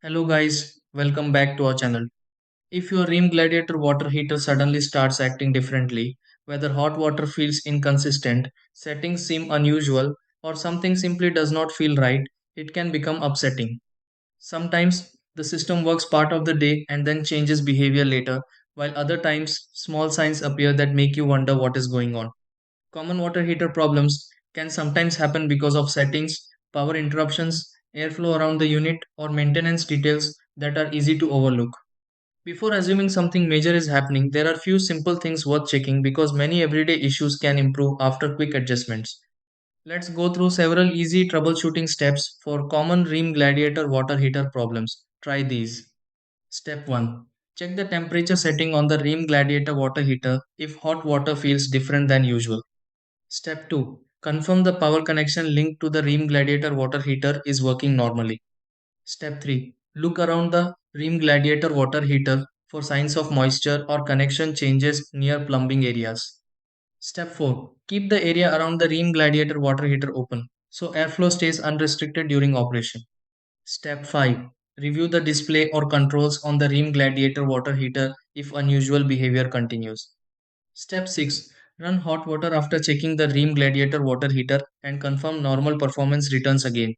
Hello guys, welcome back to our channel. If your Rheem Gladiator water heater suddenly starts acting differently, whether hot water feels inconsistent, settings seem unusual, or something simply does not feel right, it can become upsetting. Sometimes the system works part of the day and then changes behavior later, while other times small signs appear that make you wonder what is going on. Common water heater problems can sometimes happen because of settings, power interruptions, airflow around the unit, or maintenance details that are easy to overlook. Before assuming something major is happening, there are few simple things worth checking because many everyday issues can improve after quick adjustments. Let's go through several easy troubleshooting steps for common Rheem Gladiator water heater problems. Try these. Step 1. Check the temperature setting on the Rheem Gladiator water heater if hot water feels different than usual. Step 2. Confirm the power connection linked to the Rheem Gladiator water heater is working normally. Step 3. Look around the Rheem Gladiator water heater for signs of moisture or connection changes near plumbing areas. Step 4. Keep the area around the Rheem Gladiator water heater open so airflow stays unrestricted during operation. Step 5. Review the display or controls on the Rheem Gladiator water heater if unusual behavior continues. Step 6. Run hot water after checking the Rheem Gladiator water heater and confirm normal performance returns again.